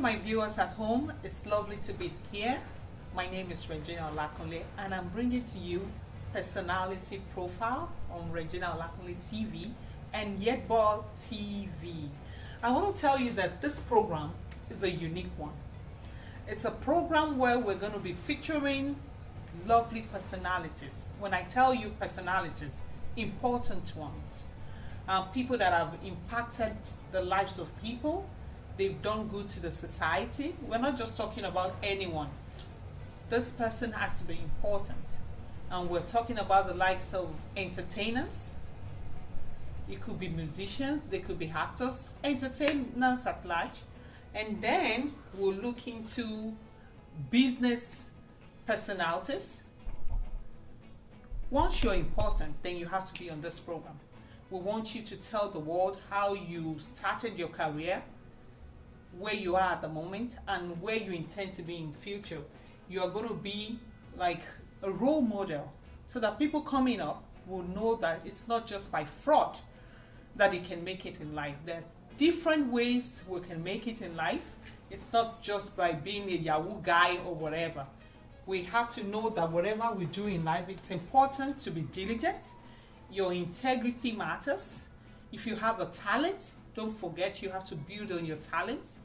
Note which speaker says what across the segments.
Speaker 1: my viewers at home. It's lovely to be here. My name is Regina Olakunle, and I'm bringing to you Personality Profile on Regina Olakunle TV and Yetball TV. I want to tell you that this program is a unique one. It's a program where we're going to be featuring lovely personalities. When I tell you personalities, important ones. People that have impacted the lives of people. They've done good to the society. We're not just talking about anyone. This person has to be important. And we're talking about the likes of entertainers. It could be musicians, they could be actors, entertainers at large. And then we'll look into business personalities. Once you're important, then you have to be on this program. We want you to tell the world how you started your career, where you are at the moment, and where you intend to be in the future. You are going to be like a role model so that people coming up will know that it's not just by fraud that you can make it in life. There are different ways we can make it in life. It's not just by being a Yahoo guy or whatever. We have to know that whatever we do in life, it's important to be diligent. Your integrity matters. If you have a talent, don't forget you have to build on your talent.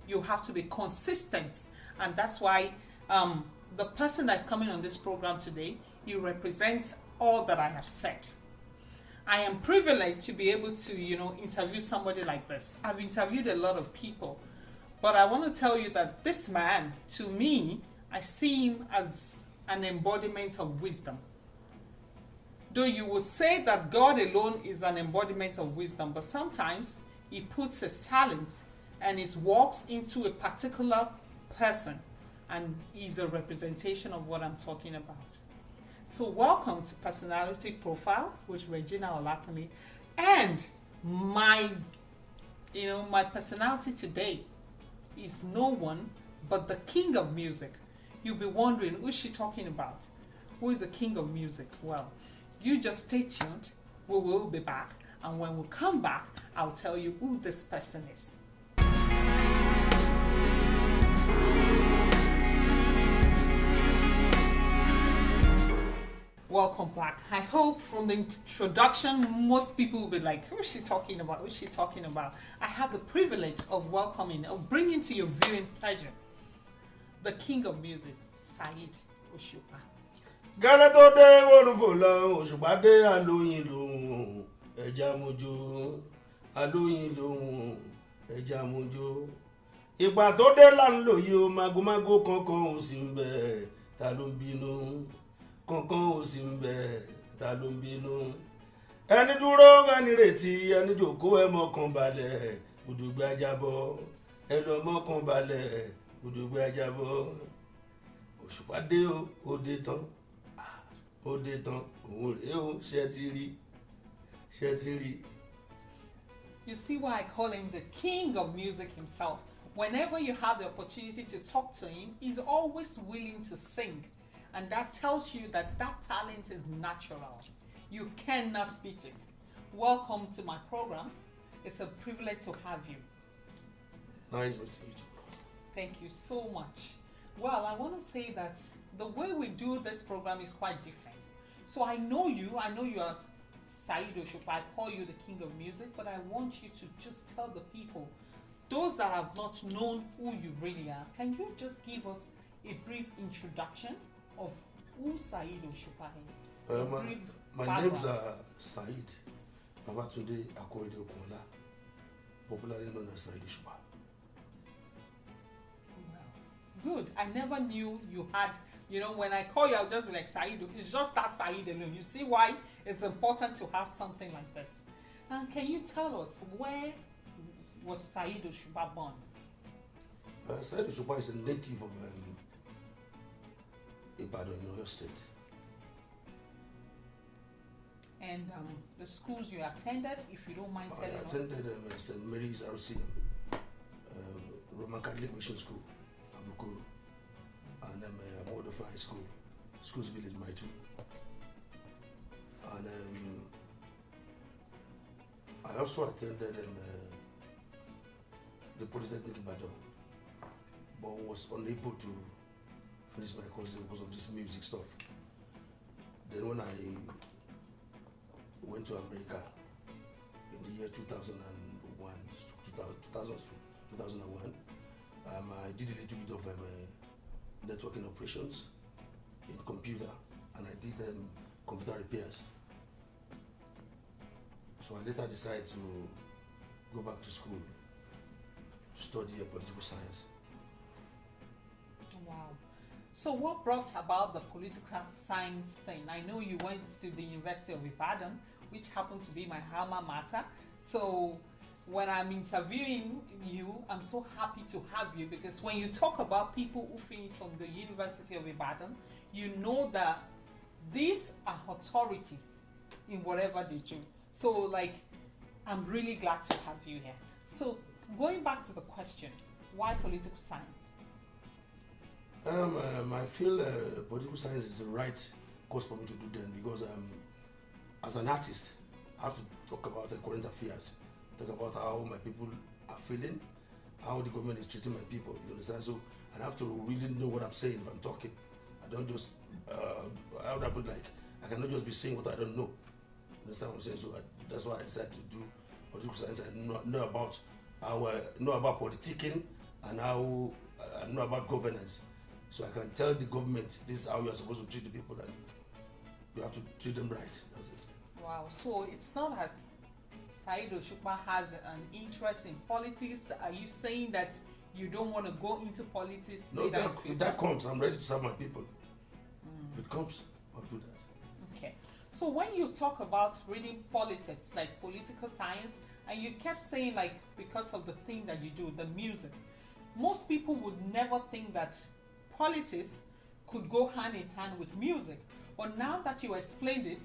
Speaker 1: You have to be consistent. And that's why the person that's coming on this program today, he represents all that I have said. I am privileged to be able to, interview somebody like this. I've interviewed a lot of people, but I want to tell you that this man, to me, I see him as an embodiment of wisdom. Though you would say that God alone is an embodiment of wisdom, but sometimes he puts his talent and his works into a particular person, and he's a representation of what I'm talking about. So welcome to Personality Profile with Regina Olakunle, and my personality today is no one but the king of music. You'll be wondering, who's she talking about? Who is the king of music? Well, you just stay tuned. We will be back, and when we come back, I'll tell you who this person is. Welcome back. I hope from the introduction, most people will be like, who is she talking about? Who is she talking about? I have the privilege of bringing to your viewing pleasure, the king of music, Saheed Osupa.
Speaker 2: Gana tó dé orúfò lọ Òṣùpá dé alóyin lòun ẹja mojo alóyin lòun ẹja mojo ìgbà tó dé lánlò yìí ó magomago kankan ò sí ń bẹ ta ló ń bínú kankan ò sí ń bẹ ta ló ń bínú ẹni dúró ẹni retí ẹni jókòó ẹ mọ́kàn balẹ̀ gbùdùgbẹ ajábọ̀ ẹ lọ mọ́kàn balẹ̀ gbùdùgbẹ ajábọ̀ Òṣùpá dé ó dé tán.
Speaker 1: You see why I call him the king of music himself. Whenever you have the opportunity to talk to him, he's always willing to sing. And that tells you that talent is natural. You cannot beat it. Welcome to my program. It's a privilege to have you.
Speaker 2: Nice meeting you too.
Speaker 1: Thank you so much. Well, I want to say that the way we do this program is quite different. So I know you are Saheed Osupa. I call you the king of music, but I want you to just tell the people, those that have not known who you really are, can you just give us a brief introduction of who Saheed Osupa is?
Speaker 2: My name's Saheed Babatunde Akorede Okunla, popularly known as Saheed Osupa.
Speaker 1: Good. I never knew you had, when I call you, I'll just be like Saheed. It's just that Saheed alone. You see why it's important to have something like this. And can you tell us, where was Saheed Osupa born?
Speaker 2: Saheed Osupa is a native of Ibadan, Oyo State.
Speaker 1: And the schools you attended, if you don't mind telling us.
Speaker 2: I attended St. Mary's RC, Roman Catholic Mission School, Abukuru, and Modofa High School, Schools Village, Maitu. And I also attended the Polytechnic Ibadan, but was unable to finish my course because of this music stuff. Then when I went to America in the year 2001, 2001, I did a little bit of networking operations in computer, and I did computer repairs. So I later decided to go back to school to study political science.
Speaker 1: Wow. So what brought about the political science thing? I know you went to the University of Ibadan, which happens to be my alma mater. So when I'm interviewing you, I'm so happy to have you, because when you talk about people who finish from the University of Ibadan, you know that these are authorities in whatever they do. So like, I'm really glad to have you here. So going back to the question, why political science?
Speaker 2: I feel political science is the right course for me to do then, because as an artist, I have to talk about current affairs, talk about how my people are feeling, how the government is treating my people, you understand? So I have to really know what I'm saying if I'm talking. I don't just, how would I put, like, I cannot just be saying what I don't know. You understand what I'm saying? So that's why I decided to do political science and know about how, know about politicking and how, know about governance. So I can tell the government, this is how you are supposed to treat the people, and you have to treat them right. That's it.
Speaker 1: Wow. So it's not that Saheed Osupa has an interest in politics. Are you saying that you don't want to go into politics?
Speaker 2: No, if that comes, I'm ready to serve my people. If it comes, I'll do that.
Speaker 1: Okay. So when you talk about reading politics, like political science, and you kept saying like because of the thing that you do, the music, most people would never think that politics could go hand in hand with music. But now that you explained it,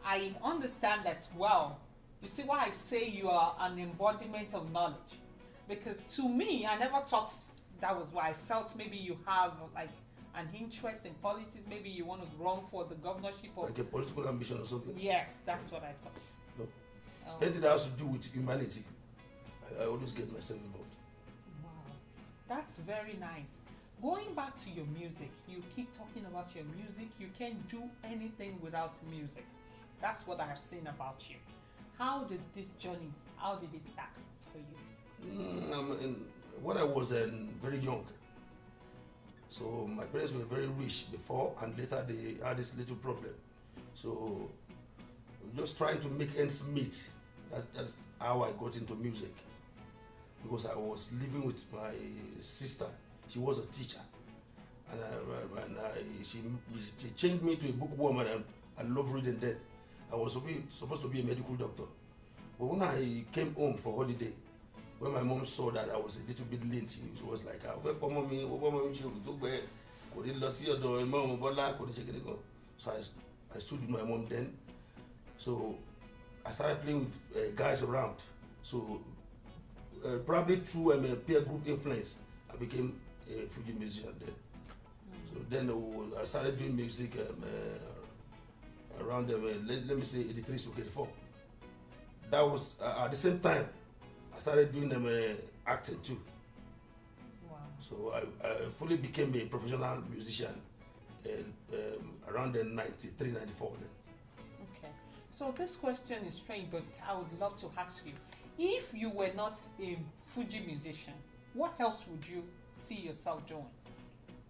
Speaker 1: I understand that well. You see why I say you are an embodiment of knowledge? Because to me, I never thought that was why. I felt maybe you have like an interest in politics. Maybe you want to run for the governorship or
Speaker 2: like a political ambition or something.
Speaker 1: Yes, that's what I thought.
Speaker 2: No. Anything that has to do with humanity, I always get myself involved.
Speaker 1: Wow, that's very nice. Going back to your music, you keep talking about your music. You can't do anything without music. That's what I have seen about you. How did this journey, how did it start for you?
Speaker 2: When I was very young, so my parents were very rich before, and later they had this little problem. So just trying to make ends meet, that's how I got into music. Because I was living with my sister. She was a teacher, and she changed me to a bookworm, and I love reading then. I was supposed to be a medical doctor. But when I came home for holiday, when my mom saw that I was a little bit lean, she was like, so I stood with my mom then. So I started playing with guys around. So probably through a peer group influence, I became a Fuji musician then. So then I started doing music around let me say 83 to 84. That was at the same time I started doing acting too.
Speaker 1: Wow.
Speaker 2: So I fully became a professional musician around the 93, 94 then.
Speaker 1: Okay. So this question is strange, but I would love to ask you, if you were not a Fuji musician, what else would you see yourself doing?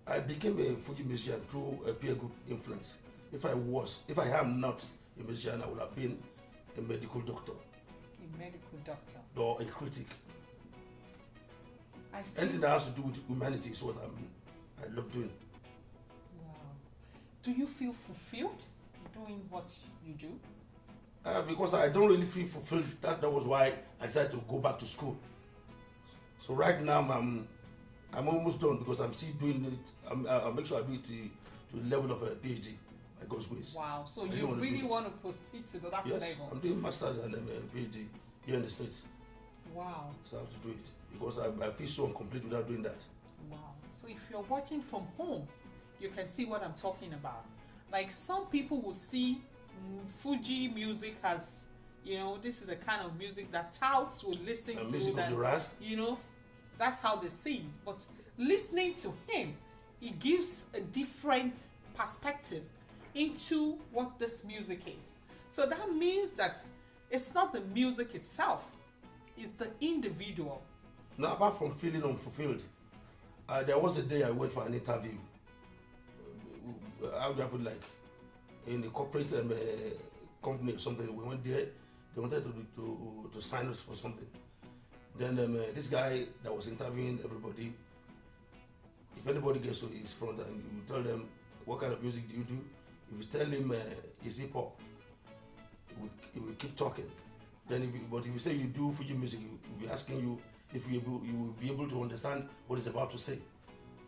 Speaker 2: I became a Fuji musician through a peer group influence. If I am not a musician, I would have been a medical doctor.
Speaker 1: A medical doctor.
Speaker 2: Or a critic.
Speaker 1: I see.
Speaker 2: Anything that has to do with humanity is what I love doing.
Speaker 1: Wow. Do you feel fulfilled doing what you do?
Speaker 2: Because I don't really feel fulfilled. That was why I decided to go back to school. So right now I'm almost done, because I'm still doing it. I'll make sure I do it to the level of a PhD. By God's grace.
Speaker 1: Wow, so you really want to proceed to that
Speaker 2: yes,
Speaker 1: level?
Speaker 2: I'm doing masters and PhD here in the States.
Speaker 1: Wow.
Speaker 2: So I have to do it because I feel so incomplete without doing that.
Speaker 1: Wow. So if you're watching from home, you can see what I'm talking about. Like some people will see Fuji music as, this is the kind of music that touts will listen to.
Speaker 2: Music
Speaker 1: that,
Speaker 2: of the ras.
Speaker 1: That's how they see it. But listening to him, it gives a different perspective into what this music is. So that means that it's not the music itself, it's the individual.
Speaker 2: Now, apart from feeling unfulfilled, there was a day I went for an interview. How do I put, like, in a corporate company or something? We went there. They wanted to sign us for something. Then this guy that was interviewing everybody, if anybody gets to his front and you tell them, what kind of music do you do? If you tell him it's hip hop, he will keep talking. Then if you say you do Fuji music, he will be asking you if you will be able to understand what he's about to say.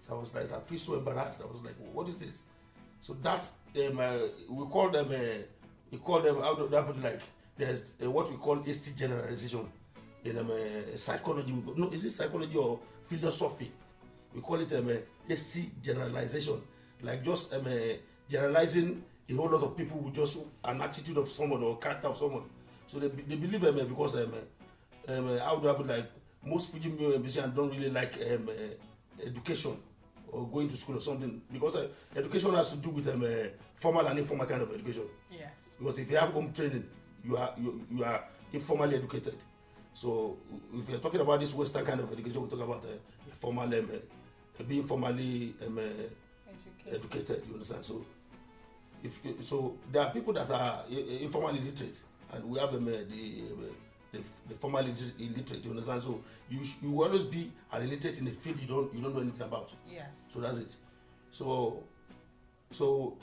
Speaker 2: So I was like, I feel so embarrassed. I was like, what is this? So that we call them how do I put it, like, there's what we call ST generalization in psychology. No, is it psychology or philosophy? We call it ST generalization, like just generalizing a whole lot of people with just an attitude of someone or character of someone. So they believe because how do I put, like, most Fuji musicians don't really like education or going to school or something, because education has to do with formal and informal kind of education.
Speaker 1: Yes.
Speaker 2: Because if you have home training, you are informally educated. So if you're talking about this Western kind of education, we talk about formal being formally educated. You understand? So so there are people that are informally literate, and we have the formally illiterate. You understand? So you will always be an illiterate in a field you don't know anything about.
Speaker 1: Yes.
Speaker 2: So that's it. So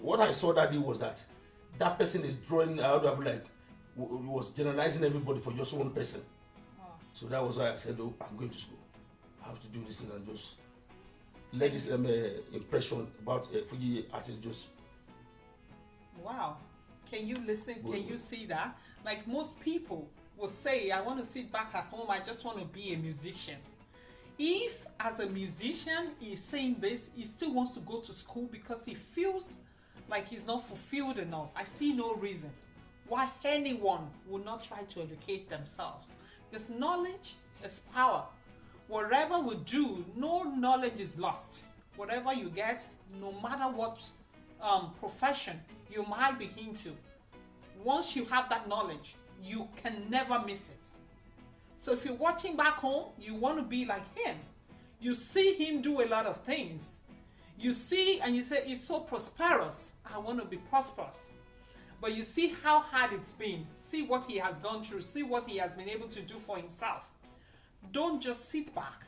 Speaker 2: what I saw that day was that person is drawing out of, like, was generalizing everybody for just one person. Oh. So that was why I said, oh, I'm going to school. I have to do this and just let this impression about Fuji artists just.
Speaker 1: Wow. Can you listen? Can you see that? Like, most people will say, I want to sit back at home, I just want to be a musician. If, as a musician, he's saying this, he still wants to go to school because he feels like he's not fulfilled enough, I see no reason why anyone would not try to educate themselves. Because knowledge is power. Whatever we do, no knowledge is lost. Whatever you get, no matter what profession you might be into, once you have that knowledge, you can never miss it. So if you're watching back home, you want to be like him. You see him do a lot of things. You see and you say, he's so prosperous. I want to be prosperous. But you see how hard it's been. See what he has gone through. See what he has been able to do for himself. Don't just sit back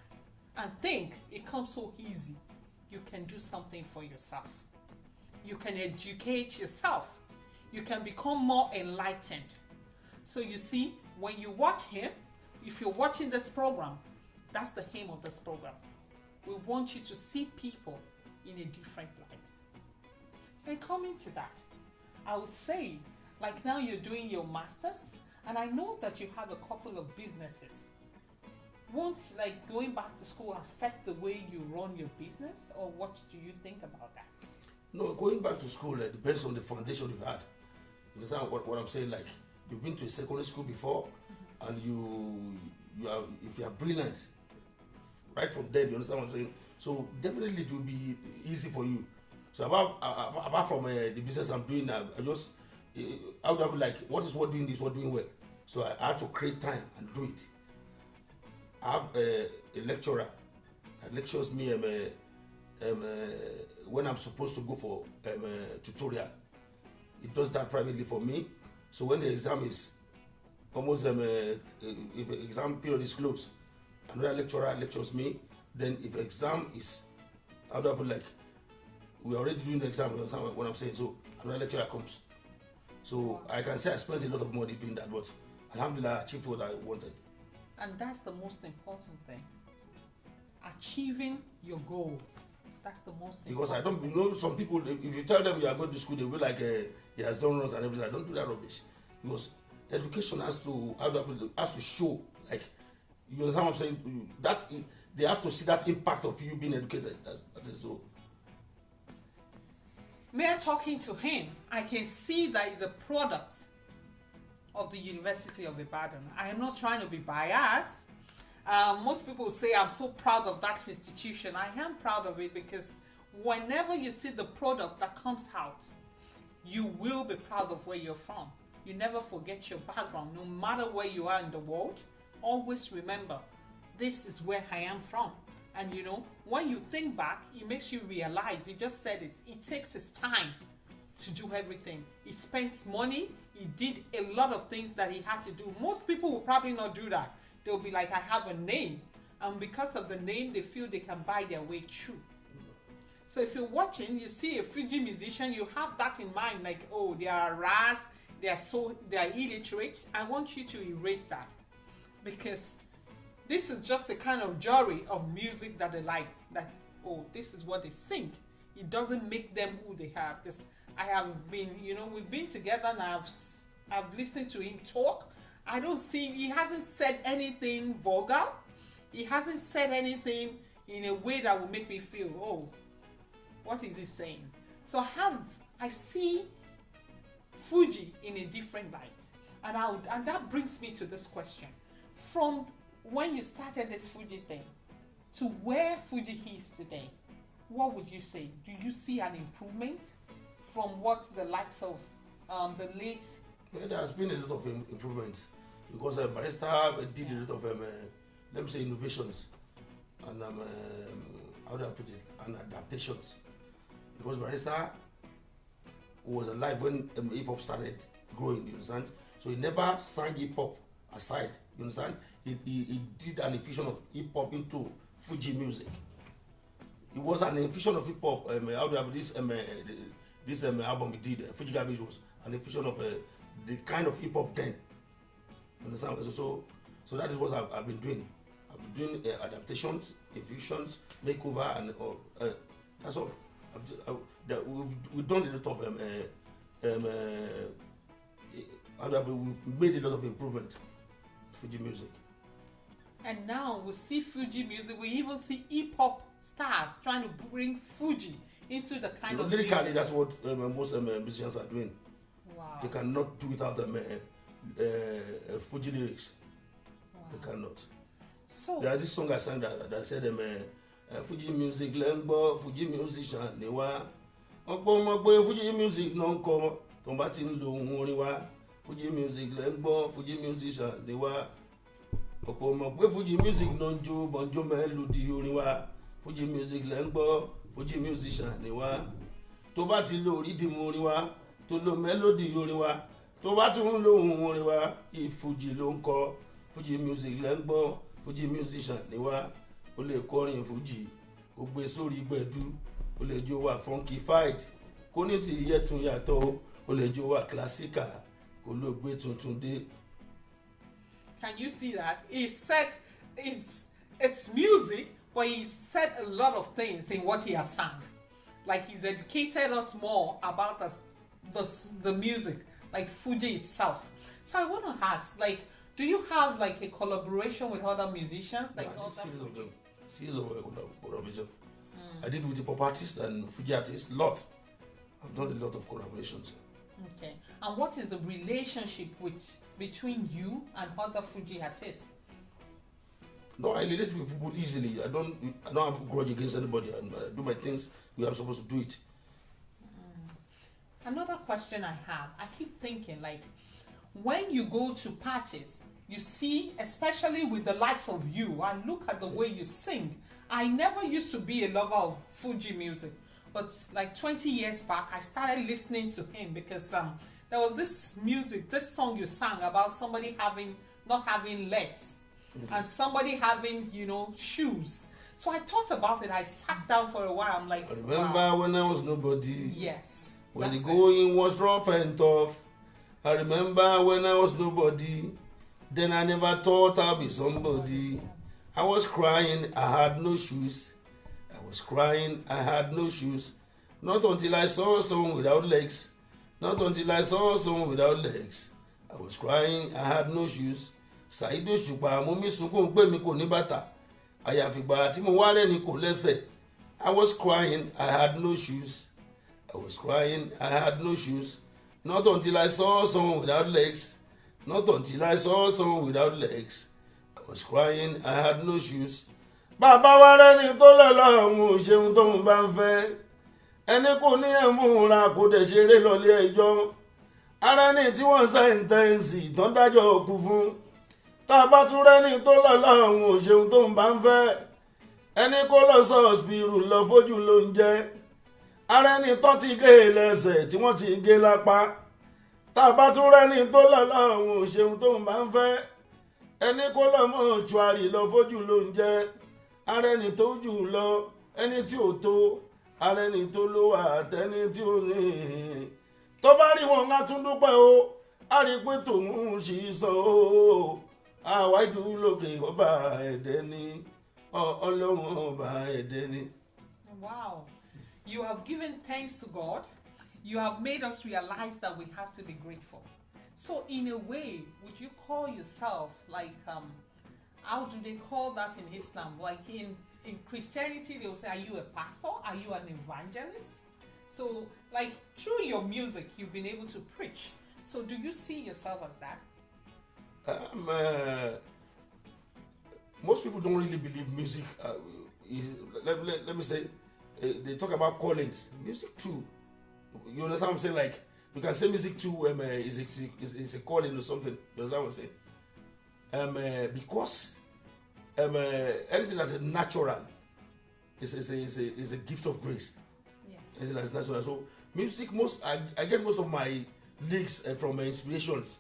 Speaker 1: and think it comes so easy. You can do something for yourself. You can educate yourself. You can become more enlightened. So you see, when you watch him, if you're watching this program, that's the aim of this program. We want you to see people in a different light. And coming to that, I would say, like, now you're doing your masters, and I know that you have a couple of businesses. Won't, like, going back to school affect the way you run your business, or what do you think about that?
Speaker 2: No, going back to school depends on the foundation you've had. You understand what I'm saying? Like, you've been to a secondary school before, and you are, if you are brilliant, right from then, you understand what I'm saying? So definitely it will be easy for you. So apart from the business I'm doing now, I just I would have, like, what is what doing this, what doing well. So I had to create time and do it. I have a lecturer that lectures me when I'm supposed to go for tutorial. He does that privately for me. So when the exam is almost if the exam period is closed, another lecturer lectures me. Then if exam is, how do I put, like, we're already doing the exam, you understand what I'm saying? So another lecturer comes. So I can say I spent a lot of money doing that, but alhamdulillah, I achieved what I wanted.
Speaker 1: And that's the most important thing. Achieving your goal. That's the most important.
Speaker 2: Because I don't, you know, some people, if you tell them you are going to school, they will be like, he has done runs and everything. I don't do that rubbish. Because education has to, how do I put it, has to show, like, you understand what I'm saying? They have to see that impact of you being educated. That's it. So,
Speaker 1: mere talking to him, I can see that he's a product of the University of Ibadan. I am not trying to be biased. Most people say I'm so proud of that institution. I am proud of it because whenever you see the product that comes out, you will be proud of where you're from. You never forget your background, no matter where you are in the world. Always remember, this is where I am from. And you know, when you think back, it makes you realize, he just said it, it takes his time to do everything. He spends money, he did a lot of things that he had to do. Most people will probably not do that. They'll be like, I have a name. And because of the name, they feel they can buy their way through. So if you're watching, you see a Fuji musician, you have that in mind, like, oh, they are ras, they are illiterate. I want you to erase that, because this is just a kind of genre of music that they like. That, oh, this is what they sing. It doesn't make them who they are. Because I have been, you know, we've been together and I've listened to him talk. I don't see, he hasn't said anything vulgar. He hasn't said anything in a way that will make me feel, oh, what is he saying? So I see Fuji in a different light. And that brings me to this question. From when you started this Fuji thing to where Fuji is today, what would you say? Do you see an improvement from what the likes of the late...
Speaker 2: Yeah, there has been a lot of improvement, because Barrister did a lot of, let me say, innovations and, how do I put it, and adaptations. Because Barrister was alive when hip-hop started growing, you understand? So he never sang hip-hop aside, you understand? He did an infusion of hip-hop into Fuji music. It was an infusion of hip-hop, how do I put this album he did, Fuji Garbage, was an infusion of the kind of hip-hop then. Understand? So that is what I've been doing. I've been doing adaptations, infusions, makeover, and that's all. We've done a lot of we've made a lot of improvement in Fuji music.
Speaker 1: And now we see Fuji music. We even see hip-hop stars trying to bring Fuji into the kind of
Speaker 2: lyrically,
Speaker 1: music.
Speaker 2: that's what most musicians are doing.
Speaker 1: Wow.
Speaker 2: They cannot do without Fuji lyrics.
Speaker 1: Wow.
Speaker 2: They cannot.
Speaker 1: So
Speaker 2: there's this song I sang that said Fuji music lengbo, Fuji musician ni wa. Ọ̀pọ̀ Fuji music no nko tó bá ti ń lo ohùn orin wa. Fuji music lengbo, Fuji musician ni wa. Ọ̀pọ̀ Fuji music no njo bonjo melody orin wa. Fuji music lengbo, Fuji musician ni wa. Tó bá ti lo rhythm orin wa, tó lo melody orin wa, tó bá tún ń lo ohùn orin wa, Fuji ló ń kọ. Fuji music lengbo, Fuji musician ni wa. O lè kọrin Fuji, o gbé sórí gbẹ̀du, o lè jó wà funkified, kó ní ti iye tún yàtọ̀, o lè jó wà classical, kó ló gbé tuntun dé.
Speaker 1: can you see that? He said it's music, but he said a lot of things in what he has sung. Like he's educated us more about the music, like Fuji itself. So I want to ask, like, do you have like a collaboration with other musicians? Like
Speaker 2: Series of collaboration. I did with the pop artists and Fuji artists, lot. I've done a lot of collaborations.
Speaker 1: Okay. And what is the relationship between you and other Fuji artists?
Speaker 2: No, I relate with people easily. I don't have a grudge against anybody. I do my things. We are supposed to do it.
Speaker 1: Another question I have, I keep thinking, like, when you go to parties, you see, especially with the likes of you, and look at the way you sing. I never used to be a lover of Fuji music, but like 20 years back, I started listening to him because there was this song you sang about somebody not having legs, and somebody having, shoes. So I thought about it. I sat down for a while. I'm like,
Speaker 2: I remember
Speaker 1: wow.
Speaker 2: when I was nobody.
Speaker 1: Yes.
Speaker 2: When the going was rough and tough. I remember when I was nobody. Then I never thought I'd be somebody. I was crying, I had no shoes. I was crying, I had no shoes. Not until I saw someone without legs. Not until I saw someone without legs. I was crying, I had no shoes. Saheed Osupa, mo mi sunkún pé mi kò ní bàtà. Àyàfìgbà tí mo wá rẹ́ni kò lẹ́sẹ̀. I was crying, I had no shoes. I was crying, I had no shoes. Not until I saw someone without legs. Not until I saw someone without legs. I was crying, I had no shoes. Bàbá wa rẹ́ni tó lọ́lọ́run ò ṣeun tóun bá ń fẹ́. Ẹni kò ní ẹ̀múra kò dẹ̀ ṣeré lọ́lé ẹjọ́. Ara ẹni tí wọ́n sẹ́ńtẹ́ǹsì tó ń dájọ́ kú fún. Tá a bá tún rẹ́ni tó lọ́lọ́run ò ṣeun tóun bá ń fẹ́. Ẹni kó lọ sọ́ọ̀sìpìrù lọ fojú ló ń jẹ́. Ara ẹni tó ti gé lẹ́sẹ̀ tí wọ́n ti gé lápá. Tá a bá tún rẹ́ni tó lọ́lọ́run ò ṣeun tóun bá ń fẹ́. Ẹni kó lọ mọ́ ṣùárì lọ fojú ló ń jẹ́. Ara ẹni tó jù lọ ẹni tí ò tó. Ara ẹni tó ló wà àtẹni tí ò ní. Tó bá rí wọn á tún dúpẹ́ o. A rí pé tòun ṣì sọ o. Àwa ìdúró lókè ọba ẹ̀dẹ́ ni. Ọlọ́run ọba ẹ̀dẹ́ ni.
Speaker 1: Wow. You have given thanks to God. You have made us realize that we have to be grateful. So in a way, would you call yourself like, how do they call that in Islam? Like in Christianity, they will say, are you a pastor? Are you an evangelist? So like through your music, you've been able to preach. So do you see yourself as that?
Speaker 2: Most people don't really believe music is, let me say, they talk about callings. Music too. You understand what I'm saying? Like, you can say music too is a calling or something. You understand what I'm saying? Because anything that is natural is a gift of grace.
Speaker 1: Yes.
Speaker 2: Anything that is natural. So music, I get most of my lyrics from inspirations.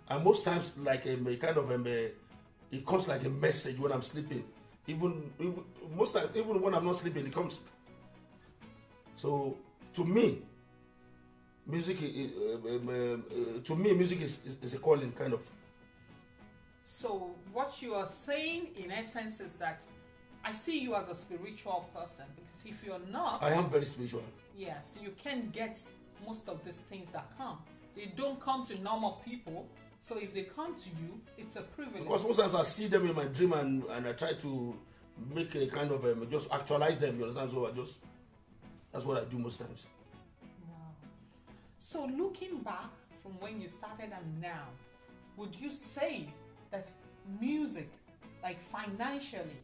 Speaker 2: And most times, like a kind of it comes like a message when I'm sleeping. Even most times, even when I'm not sleeping, it comes. So to me, music is a calling, kind of.
Speaker 1: So what you are saying in essence is that I see you as a spiritual person, because if you're not,
Speaker 2: I am very spiritual.
Speaker 1: Yes, you can get most of these things that come. They don't come to normal people. So if they come to you, it's a privilege.
Speaker 2: Because most times I see them in my dream and I try to make a kind of just actualize them. You understand? So that's what I do most times.
Speaker 1: Wow. So looking back from when you started and now, would you say that music, like financially,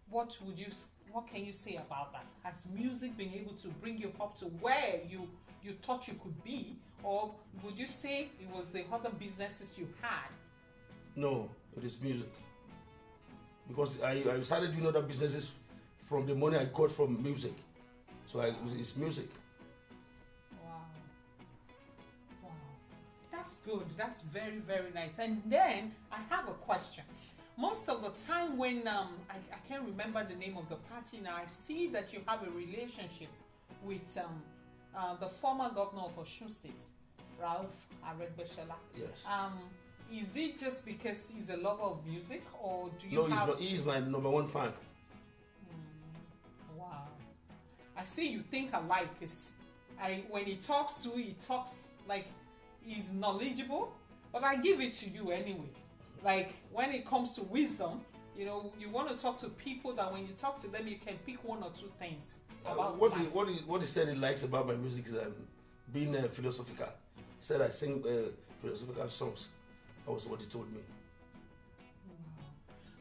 Speaker 1: what can you say about that? Has music been able to bring you up to where you thought you could be? Or would you say it was the other businesses you had?
Speaker 2: No, it is music. Because I started doing other businesses from the money I got from music. So it's music.
Speaker 1: Wow. Wow. That's good. That's very, very nice. And then I have a question. Most of the time when I can't remember the name of the party now, I see that you have a relationship with the former governor of Osun State, Ralph Aregbesola.
Speaker 2: Yes.
Speaker 1: Is it just because he's a lover of music, or do you
Speaker 2: No, he's not. He is my number one fan.
Speaker 1: Wow. I see you think alike. When he talks like he's knowledgeable, but I give it to you anyway. Like when it comes to wisdom, you want to talk to people that when you talk to them, you can pick one or two things.
Speaker 2: What he said he likes about my music is being philosophical. He said I sing philosophical songs. That was what he told me.
Speaker 1: Wow.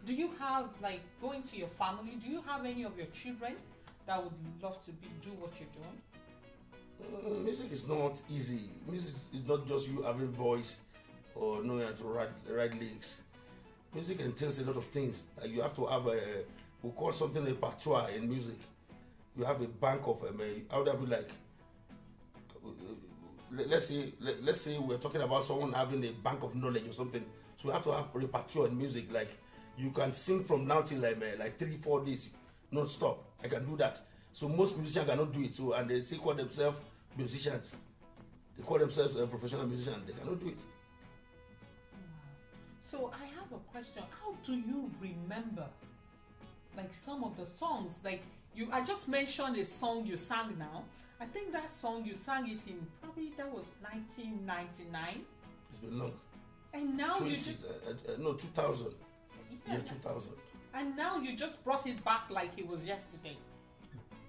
Speaker 1: Do you have, like, going to your family, do you have any of your children that would love to do what you're doing?
Speaker 2: Music is not easy. Music is not just you having voice or knowing how to write lyrics. Music entails a lot of things. Like you have to have we call something a repertoire in music. You have a bank of how would that be like? Let's say we're talking about someone having a bank of knowledge or something. So you have to have a repertoire in music. Like you can sing from now till like 3-4 days non-stop. I can do that. So most musicians cannot do it. So and they still call themselves musicians. They call themselves professional musicians. They cannot do it.
Speaker 1: Wow. So I have a question. How do you remember, like, some of the songs? Like I just mentioned a song you sang now. I think that song you sang it in probably that was 1999.
Speaker 2: It's been long.
Speaker 1: And now
Speaker 2: 20,
Speaker 1: you just
Speaker 2: 2000.
Speaker 1: Yeah.
Speaker 2: Year 2000.
Speaker 1: And now you just brought it back like it was yesterday.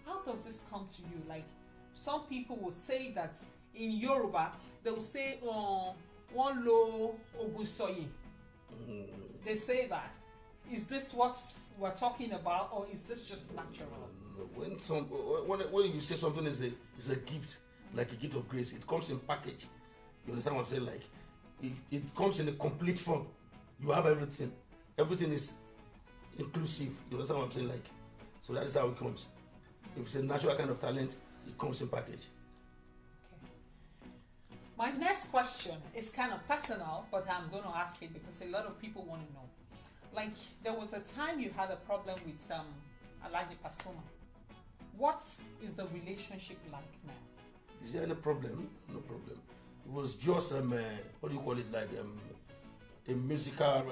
Speaker 1: How does this come to you? Like some people will say that in Yoruba they will say one lo ogusoye. They say that. Is this what we're talking about, or is this just natural?
Speaker 2: When you say something is a gift, like a gift of grace, it comes in package. You understand what I'm saying? Like it comes in a complete form. You have everything. Everything is inclusive. You understand what I'm saying? Like, so that is how it comes. If it's a natural kind of talent, it comes in package.
Speaker 1: Okay. My next question is kind of personal, but I'm going to ask it because a lot of people want to know. Like, there was a time you had a problem with Alhaji Pasuma. What is the relationship like now?
Speaker 2: Is there any problem? No problem. It was just what do you call it? Like a musical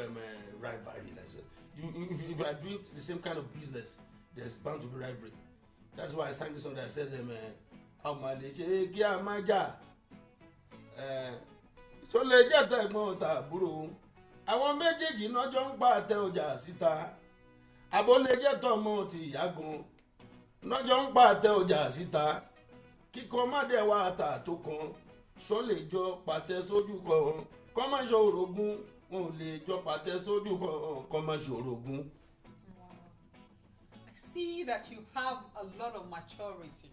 Speaker 2: rivalry. Like if you are doing the same kind of business, there's bound to be rivalry. That's why I sang this song that I said, àwọn méjèèjì náà jọ ń pa àtẹ ọjà síta àbólẹ́jẹ́ tọmọ ti ìyá gan náà jọ ń pa àtẹ ọjà síta kíkan má dẹ̀ wá àtà tó kan sọ lè jọ pàtẹ sójú kan kọ́ má ṣe orogún wọn ò lè jọ pàtẹ sójú kan kọ́ má ṣe orogún.
Speaker 1: I see that you have a lot of maturity.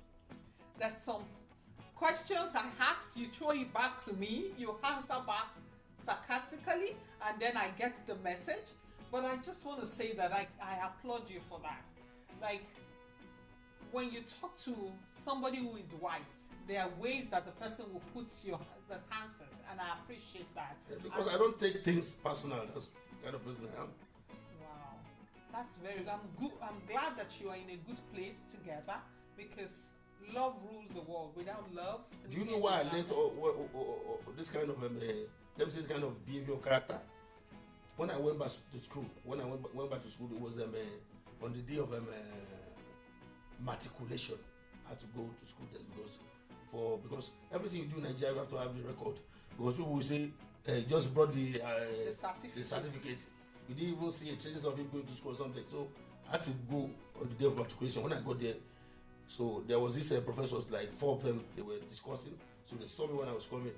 Speaker 1: There's some questions I ask, you throw it back to me, you answer back sarcastically, and then I get the message. But I just want to say that I applaud you for that. Like, when you talk to somebody who is wise, there are ways that the person will put the answers, and I appreciate that.
Speaker 2: Yeah, because I don't take things personal. That's the kind of person I am.
Speaker 1: Wow, that's very good. I'm glad that you are in a good place together, because love rules the world. Without love,
Speaker 2: do you know why I learned this kind of let me say this kind of behavior character? When I went back to school, it was on the day of matriculation. I had to go to school then because everything you do in Nigeria you have to have the record. Because people will say just brought the certificate. We didn't even see a traces of him going to school or something. So I had to go on the day of matriculation. When I got there, so there was this professors, like 4 of them, they were discussing. So they saw me when I was coming.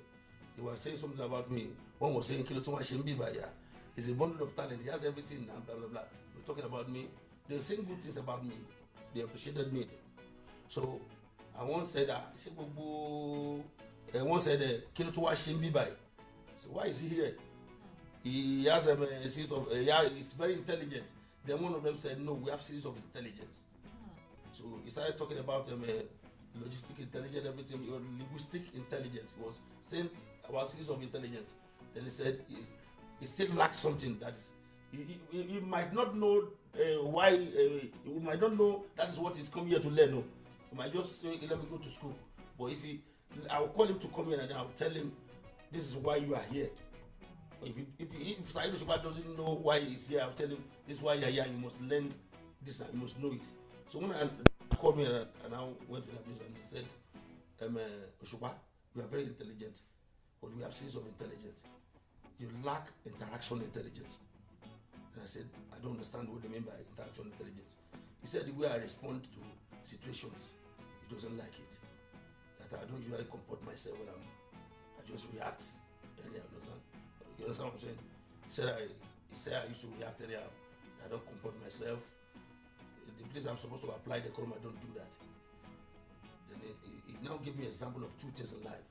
Speaker 2: They were saying something about me. One was saying, he's a bundle of talent, he has everything, and blah, blah, blah. They were talking about me. They were saying good things about me. They appreciated me. So I once said, so why is he here? He has a series of, he's very intelligent. Then one of them said, no, we have series of intelligence. So he started talking about logistic intelligence, everything, linguistic intelligence. He was saying about series of intelligence. Then he said he still lacks something that is, he might not know why, he might not know that is what he's come here to learn. No. He might just say, let me go to school. But I will call him to come here and I will tell him, this is why you are here. If Saheed Osupa doesn't know why he's here, I'll tell him, this is why you're here, you must learn this and you must know it. So when I called me and I went to that place and he said, Osupa, you are very intelligent, but we have series of intelligence. You lack interaction intelligence. And I said, I don't understand what they mean by interaction intelligence. He said the way I respond to situations, he doesn't like it. That I don't usually comport myself when I just react. You understand what I'm saying? He said I used to react anyhow. I don't comport myself. The place I'm supposed to apply the column, I don't do that. Then he now gave me an example of 2 things in life.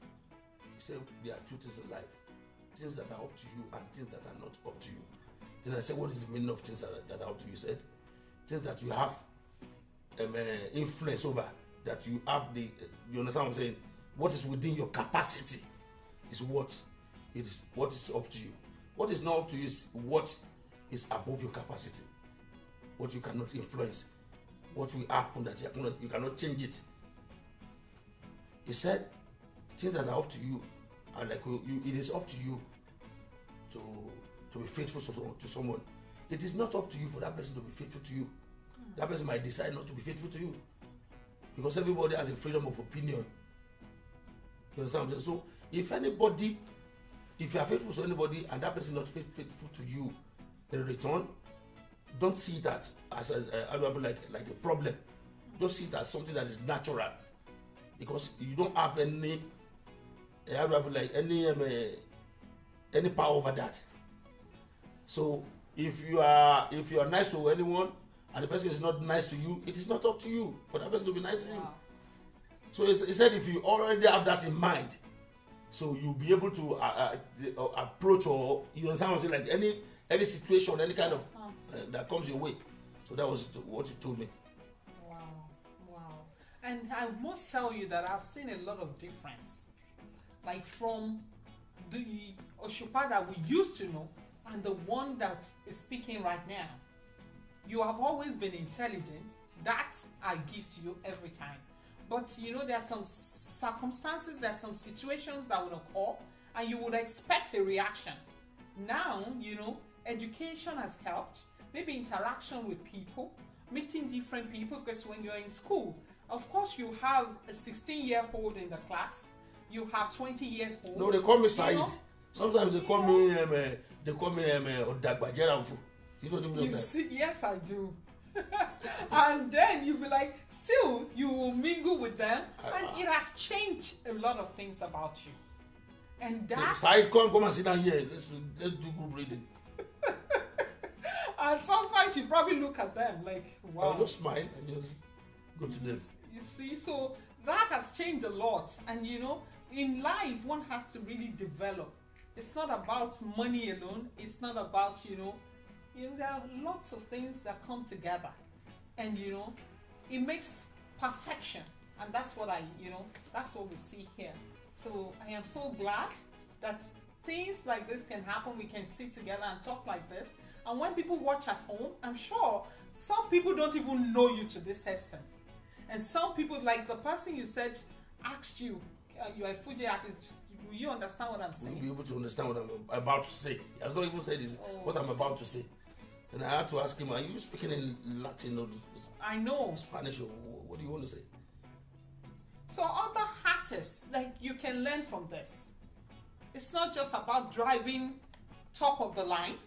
Speaker 2: He said there are 2 things in life. Things that are up to you and things that are not up to you. Then I said, what is the meaning of things that are up to you? He said, things that you have influence over, that you have you understand what I'm saying? What is within your capacity is what is up to you. What is not up to you is what is above your capacity. What you cannot influence. What will happen that you cannot change it. He said, things that are up to you are like it is up to you to be faithful to someone. It is not up to you for that person to be faithful to you. That person might decide not to be faithful to you. Because everybody has a freedom of opinion. You understand what I'm saying? So if you are faithful to anybody and that person is not faithful to you in return, don't see it as like a problem. Just see it as something that is natural. Because you don't have any power over that. So if you are nice to anyone and the person is not nice to you, it is not up to you for that person to be nice to you. So he said if you already have that in mind, so you'll be able to approach, or you understand what I'm saying, like any situation, any kind of that comes your way. So that was what you told me.
Speaker 1: Wow. And I must tell you that I've seen a lot of difference, like from the Osupa that we used to know and the one that is speaking right now. You have always been intelligent. That I give to you every time. But there are some circumstances, there are some situations that would occur and you would expect a reaction. Now, education has helped. Maybe interaction with people, meeting different people, because when you're in school, of course you have a 16-year-old in the class, you have 20 years old.
Speaker 2: No, they call me Saheed. Sometimes they call me Odagbajeranfu. You know the meaning of that?
Speaker 1: See, yes, I do. And then you'll be like, still, you will mingle with them, and it has changed a lot of things about you. And that...
Speaker 2: Saheed, come and sit down here. Let's do group reading.
Speaker 1: And sometimes you probably look at them like, wow.
Speaker 2: I'll just smile and just go to them.
Speaker 1: You see, so that has changed a lot. And in life, one has to really develop. It's not about money alone. It's not about, there are lots of things that come together. And, it makes perfection. And that's what that's what we see here. So I am so glad that things like this can happen. We can sit together and talk like this. And when people watch at home, I'm sure some people don't even know you to this extent. And some people, like the person you said asked you, you're a Fuji artist, will you understand what I'm saying?
Speaker 2: Will you be able to understand what I'm about to say? He has not even said what I'm about to say. And I had to ask him, are you speaking in Latin or
Speaker 1: I know
Speaker 2: Spanish, or what do you want to say?
Speaker 1: So other artists, like, you can learn from this. It's not just about driving top of the line.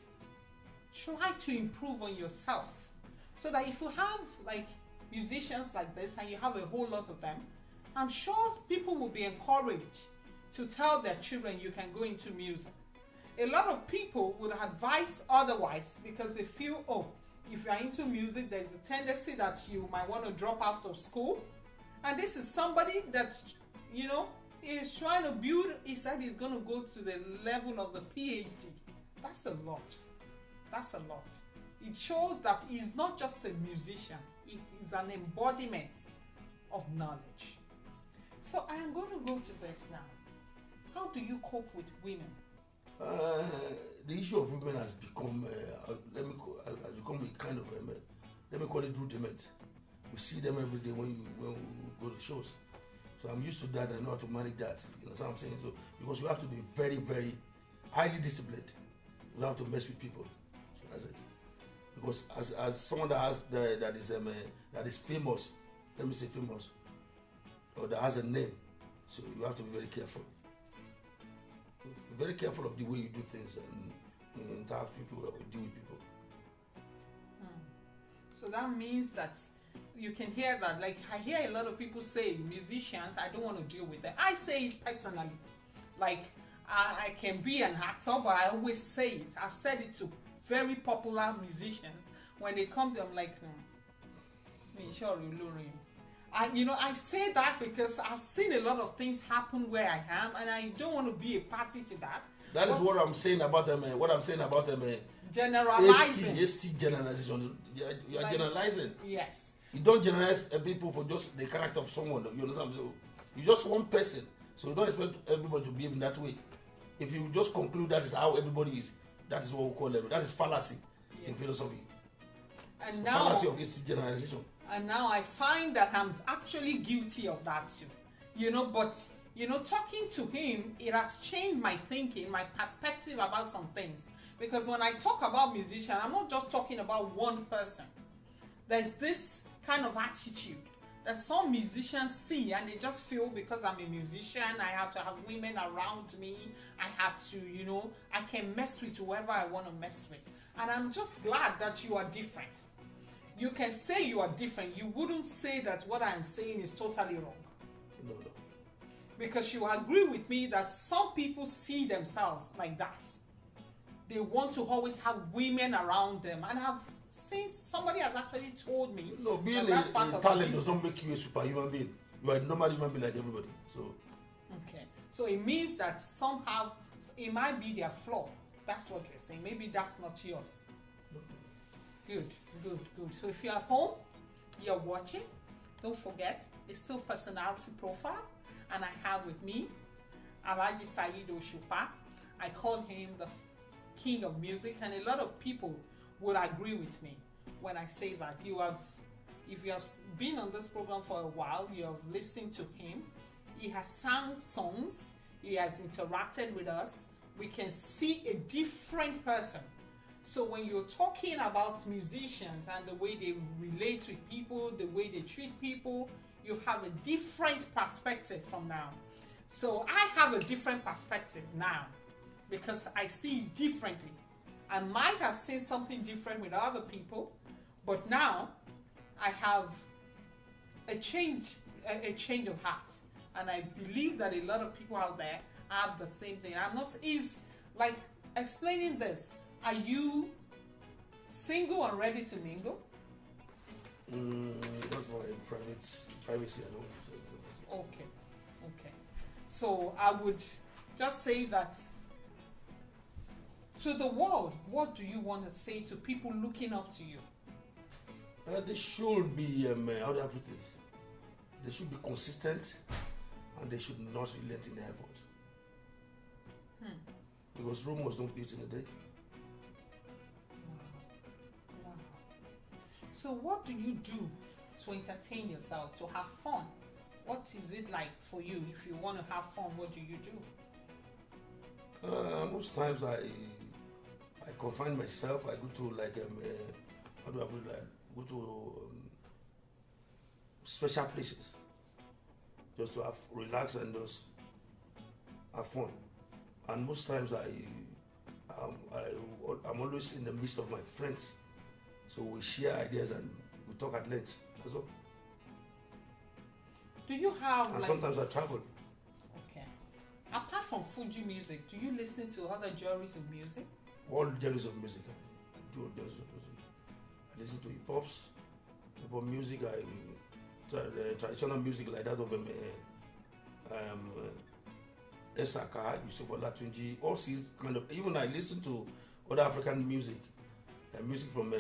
Speaker 1: Try to improve on yourself, so that if you have like musicians like this and you have a whole lot of them, I'm sure people will be encouraged to tell their children you can go into music. A lot of people would advise otherwise because they feel, oh, if you are into music, there's a tendency that you might want to drop out of school. And this is somebody that is trying to build. He said he's going to go to the level of the PhD. That's a lot. That's a lot. It shows that he's not just a musician. He is an embodiment of knowledge. So I am going to go to this now. How do you cope with women?
Speaker 2: The issue of women has become, has become a kind of, let me call it rudiment. We see them every day when we go to shows. So I'm used to that. I know how to manage that. You know what I'm saying? So because you have to be very, very highly disciplined. You don't have to mess with people. So that's it. Because as someone that has that is famous, let me say famous, or that has a name, so you have to be very careful. Be very careful of the way you do things and interact with people, or deal with people.
Speaker 1: So that means that you can hear that. Like, I hear a lot of people say, musicians, I don't want to deal with them. I say it personally. Like, I can be an actor, but I always say it. I've said it to very popular musicians. When they come to, I'm like, I say that because I've seen a lot of things happen where I am, and I don't want to be a party to that.
Speaker 2: That is what I'm saying about
Speaker 1: generalizing.
Speaker 2: ST generalization. You are generalizing.
Speaker 1: Yes.
Speaker 2: You don't generalize people for just the character of someone. You understand? So you're just one person. So you don't expect everybody to behave in that way. If you just conclude that is how everybody is, that is what we call them. That is fallacy in philosophy.
Speaker 1: And
Speaker 2: so
Speaker 1: now,
Speaker 2: fallacy of ST generalization.
Speaker 1: And now I find that I'm actually guilty of that too. But talking to him, it has changed my thinking, my perspective about some things. Because when I talk about musician, I'm not just talking about one person. There's this kind of attitude that some musicians see, and they just feel because I'm a musician, I have to have women around me. I have to, I can mess with whoever I want to mess with. And I'm just glad that you are different. You can say you are different. You wouldn't say that what I'm saying is totally wrong.
Speaker 2: No.
Speaker 1: Because you agree with me that some people see themselves like that. They want to always have women around them. And I've seen, somebody has actually told me,
Speaker 2: no, being
Speaker 1: that's part
Speaker 2: a
Speaker 1: of
Speaker 2: talent
Speaker 1: the
Speaker 2: does not
Speaker 1: business.
Speaker 2: make you a superhuman being. You are a normal human being like everybody. So
Speaker 1: Okay. So it means that some have, it might be their flaw. That's what you're saying. Maybe that's not yours. Good, good, good. So if you're at home, you're watching, don't forget, it's still personality profile. And I have with me Alhaji Saheed Osupa. I call him the king of music, and a lot of people would agree with me when I say that. If you have been on this program for a while, you have listened to him. He has sung songs, he has interacted with us. We can see a different person. So when you're talking about musicians and the way they relate with people, the way they treat people, you have a different perspective from now. So I have a different perspective now because I see it differently. I might have seen something different with other people, but now I have a change of heart. And I believe that a lot of people out there have the same thing. I'm not, is like explaining this. Are you single and ready to mingle?
Speaker 2: that's my privacy. I don't.
Speaker 1: Okay, okay. So I would just say that to the world, what do you want to say to people looking up to you?
Speaker 2: They should be, how do I put it? They should be consistent and they should not relent in their effort. Because Rome was not built in a day.
Speaker 1: Wow. So what do you do to entertain yourself, to have fun? What is it like for you? If you want to have fun, what do you do?
Speaker 2: Most times I confine myself. I go to like how do I put it? Like, go to special places just to have relax and just have fun. And most times I'm always in the midst of my friends, so we share ideas and we talk at length. That's all.
Speaker 1: Do you have
Speaker 2: And sometimes I travel.
Speaker 1: Okay. Apart from Fuji music, do you listen to other genres of music?
Speaker 2: All genres of music. I do all genres of music. I listen to hip hop music. Traditional music like that of Esaka, Yusuf Olatunji, all these kind of. Even I listen to other African music, music from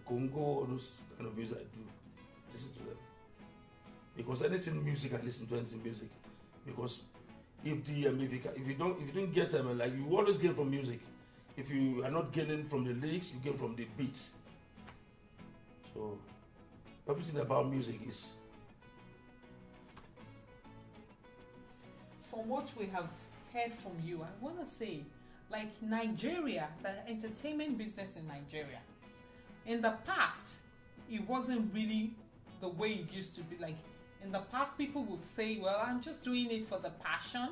Speaker 2: Congo, all those kind of music I do listen to them. Because anything music, I listen to anything music. Because if you don't get them, like you always gain from music. If you are not gaining from the lyrics, you gain from the beats. So everything about music is.
Speaker 1: From what we have heard from you, I want to say, like Nigeria, the entertainment business in Nigeria, in the past, it wasn't really the way it used to be. Like in the past, people would say, well, I'm just doing it for the passion.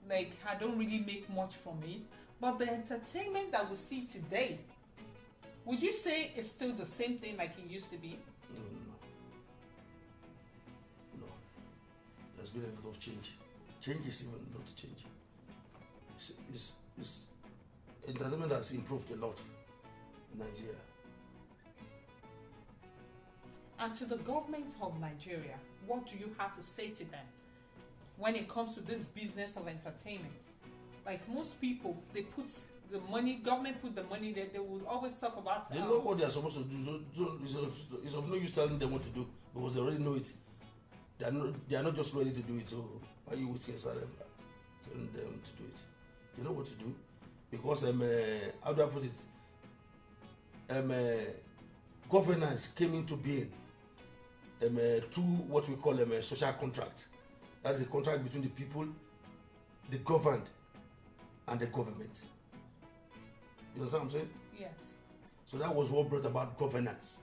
Speaker 1: Like I don't really make much from it. But the entertainment that we see today, would you say it's still the same thing like it used to be?
Speaker 2: No. There's been a lot of change. Change is even not change. Entertainment has improved a lot in Nigeria.
Speaker 1: And to the government of Nigeria, what do you have to say to them when it comes to this business of entertainment? Like most people, they put the money, government put the money there, they will always talk about
Speaker 2: They know what they are supposed to do, so it's of no use telling them what to do because they already know it. They are not just ready to do it, so why are you wasting your time telling them to do it? They know what to do because how do I put it? Governance came into being through what we call a social contract. That is a contract between the people, the governed, and the government. You understand what I'm saying?
Speaker 1: Yes.
Speaker 2: So that was what brought about governance.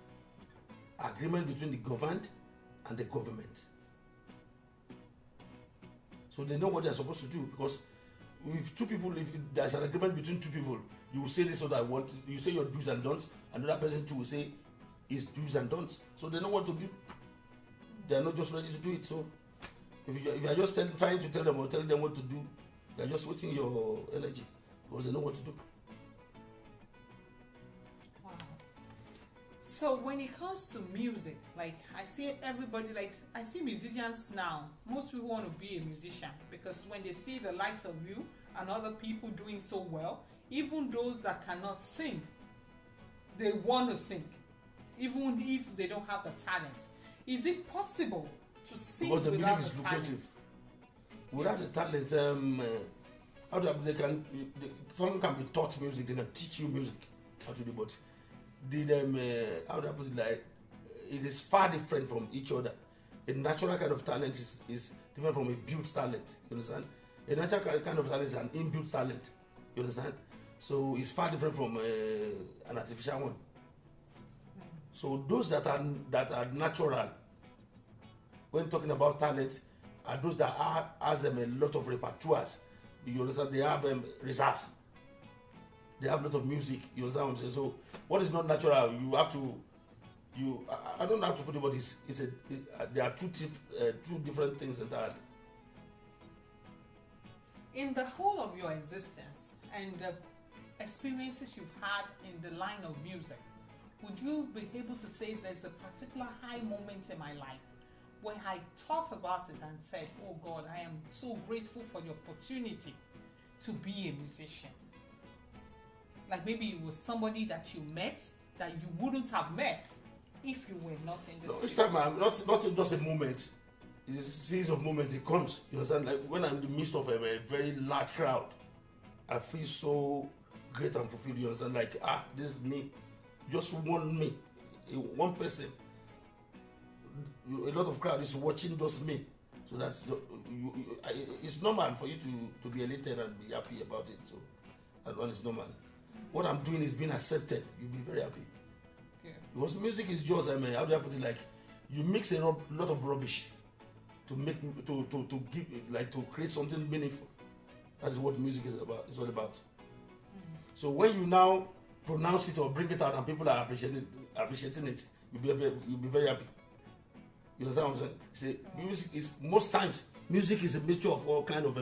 Speaker 2: Agreement between the governed and the government. So they know what they're supposed to do because if two people, if there's an agreement between two people, you will say this what I want, you say your do's and don'ts, another person too will say his do's and don'ts. So they know what to do. They are not just ready to do it. So if you are just trying to tell them or telling them what to do, you are just wasting your energy because they know what to do.
Speaker 1: So when it comes to music, like I see everybody, like I see musicians now. Most people want to be a musician because when they see the likes of you and other people doing so well, even those that cannot sing, they want to sing, even if they don't have the talent. Is it possible to sing
Speaker 2: Because the
Speaker 1: without
Speaker 2: music is
Speaker 1: the talent?
Speaker 2: lucrative. Without the talent, how do someone can be taught music, they can teach you music how to do, but how do I put it, like it is far different from each other. A natural kind of talent is different from a built talent. You understand? A natural kind of talent is an inbuilt talent. You understand? So it's far different from an artificial one. So those that are natural, when talking about talent, are those that has a lot of repertoires. You understand? They have reserves. They have a lot of music. You understand what I'm saying? So what is not natural, you have to. I don't know how to put it, but there are two different things entirely.
Speaker 1: In the whole of your existence and the experiences you've had in the line of music, would you be able to say there's a particular high moment in my life where I thought about it and said, oh God, I am so grateful for the opportunity to be a musician? Like maybe it was somebody that you met that you wouldn't have met if you were not in this.
Speaker 2: Each time I'm not just a moment. It's a series of moments. It comes. You understand? Like when I'm in the midst of a very large crowd, I feel so great and fulfilled. You understand? Like this is me, just me, one person. A lot of crowd is watching just me. So it's normal for you to be elated and be happy about it. So that one is normal. What I'm doing is being accepted. You'll be very happy.
Speaker 1: Okay.
Speaker 2: Because music is just, how do I put it? Like you mix a lot of rubbish to give, like to create something meaningful. That is what music is about. It's all about. Mm-hmm. So when you now pronounce it or bring it out and people are appreciating it, you'll be very happy. You understand what I'm saying? Music is most times music is a mixture of all kind of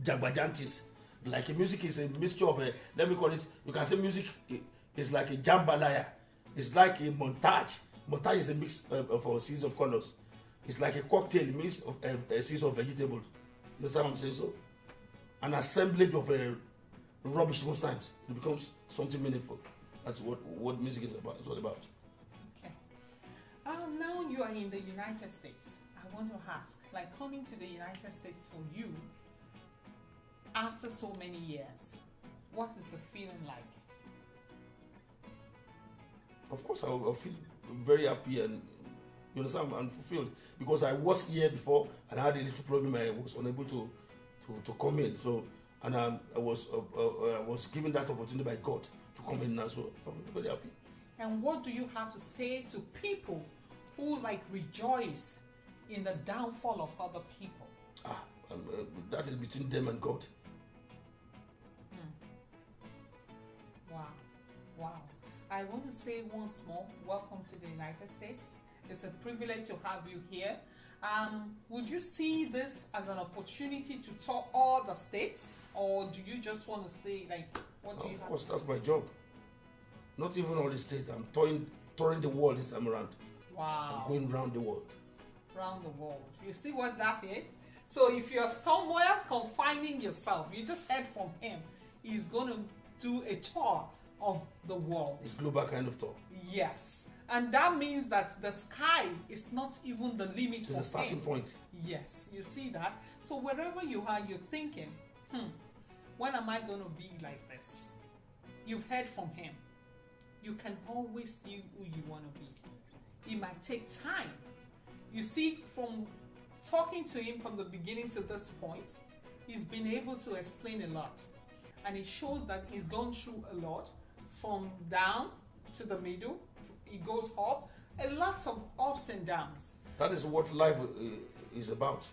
Speaker 2: jagbajantis. Like music is a mixture of let me call it. You can say music is like a jambalaya. It's like a montage. Montage is a mix of a series of colors. It's like a cocktail mix of a series of vegetables. You understand what I'm saying? So an assemblage of rubbish most times it becomes something meaningful. That's what music is about. It's all about.
Speaker 1: Okay. Now you are in the United States. I want to ask, like coming to the United States for you after so many years, what is the feeling like?
Speaker 2: Of course, I'll feel very happy and you understand and fulfilled because I was here before and I had a little problem. I was unable to come in. So and I was given that opportunity by God to come in now. So I'm very happy.
Speaker 1: And what do you have to say to people who like rejoice in the downfall of other people?
Speaker 2: That is between them and God.
Speaker 1: Wow. I want to say once more, welcome to the United States. It's a privilege to have you here. Would you see this as an opportunity to tour all the states, or do you just want to stay like what do you have?
Speaker 2: Of course, that's my job. Not even all the states. I'm touring the world this time around.
Speaker 1: Wow.
Speaker 2: I'm going around the world.
Speaker 1: Around the world. You see what that is? So if you're somewhere confining yourself, you just heard from him. He's going to do a tour of the world.
Speaker 2: A global kind of tour.
Speaker 1: Yes. And that means that the sky is not even the limit for him.
Speaker 2: It's a starting point.
Speaker 1: Yes, you see that? So wherever you are, you're thinking, when am I going to be like this? You've heard from him. You can always be who you want to be. It might take time. You see, from talking to him from the beginning to this point, he's been able to explain a lot. And it shows that he's gone through a lot, from down to the middle. It goes up, a lot of ups and downs.
Speaker 2: That is what life is about.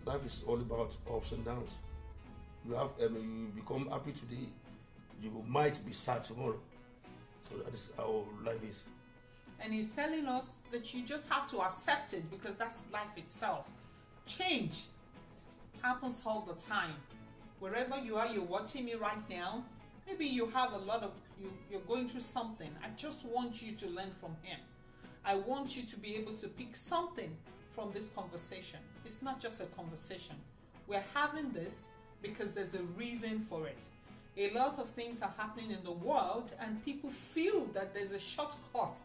Speaker 2: Life is all about ups and downs. You become happy today, you might be sad tomorrow. So that is how life is.
Speaker 1: And he's telling us that you just have to accept it because that's life itself. Change happens all the time. Wherever you are, you're watching me right now. Maybe you have you're going through something, I just want you to learn from him. I want you to be able to pick something from this conversation. It's not just a conversation. We're having this because there's a reason for it. A lot of things are happening in the world and people feel that there's a shortcut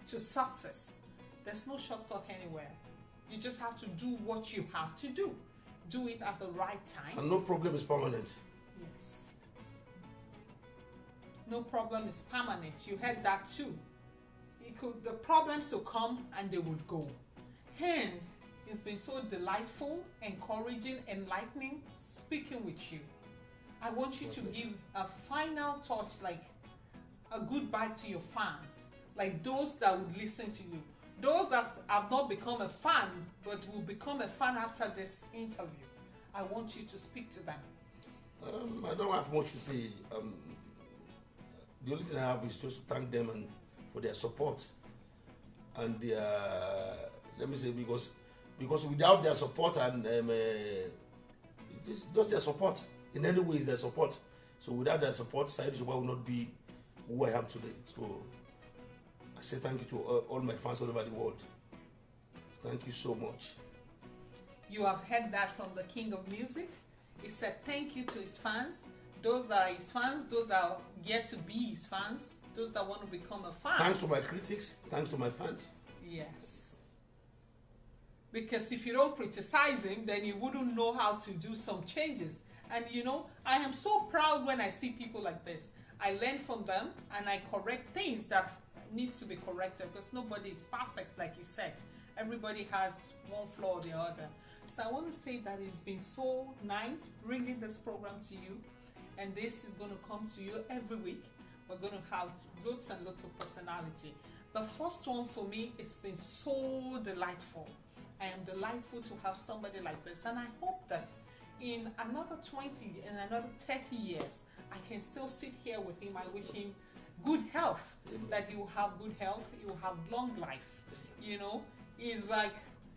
Speaker 1: to success. There's no shortcut anywhere. You just have to do what you have to do. Do it at the right time.
Speaker 2: And no problem is permanent.
Speaker 1: Yes. No problem is permanent. You heard that too. The problems will come and they would go. And it's been so delightful, encouraging, enlightening speaking with you. I want you to give a final touch, like a goodbye to your fans, like those that would listen to you, those that have not become a fan but will become a fan after this interview. I want you to speak to them.
Speaker 2: I don't have much to say. The only thing I have is just to thank them and for their support and their, let me say, because without their support and just their support, in any way is their support. So without their support, Saheed Osupa will not be who I am today. So I say thank you to all my fans all over the world. Thank you so much.
Speaker 1: You have heard that from the King of Music. He said thank you to his fans, those that are his fans, those that are yet to be his fans, those that want to become a fan.
Speaker 2: Thanks to my critics, thanks to my fans.
Speaker 1: Yes. Because if you don't criticize him, then he wouldn't know how to do some changes. And you know, I am so proud when I see people like this. I learn from them and I correct things that needs to be corrected because nobody is perfect, like he said. Everybody has one flaw or the other. So I want to say that it's been so nice bringing this program to you. And this is going to come to you every week. We're going to have lots and lots of personality. The first one for me, it's been so delightful. I am delightful to have somebody like this. And I hope that in another 20, in another 30 years, I can still sit here with him. I wish him good health, that he will have good health, he will have long life. You know, he's like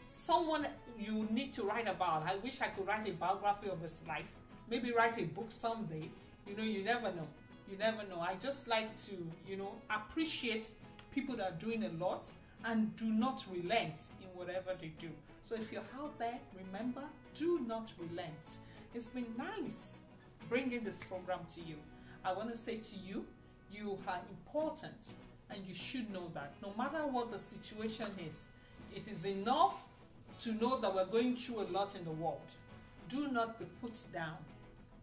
Speaker 1: someone you need to write about. I wish I could write a biography of his life, maybe write a book someday. You know, you never know. You never know. I just like to, you know, appreciate people that are doing a lot and do not relent in whatever they do. So if you're out there, remember, do not relent. It's been nice bringing this program to you. I want to say to you, you are important and you should know that. No matter what the situation is, it is enough to know that we're going through a lot in the world. Do not be put down.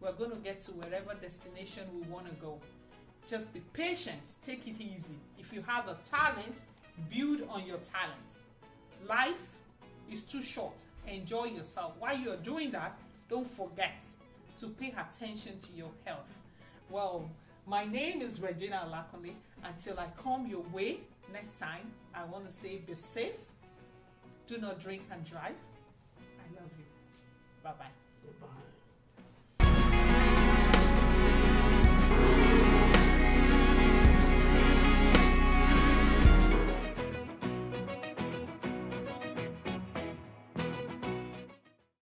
Speaker 1: We're going to get to wherever destination we want to go. Just be patient. Take it easy. If you have a talent, build on your talent. Life is too short. Enjoy yourself. While you're doing that, don't forget to pay attention to your health. Well, my name is Regina Olakunle. Until I come your way next time, I want to say be safe. Do not drink and drive. I love you. Bye-bye.
Speaker 2: Bye-bye.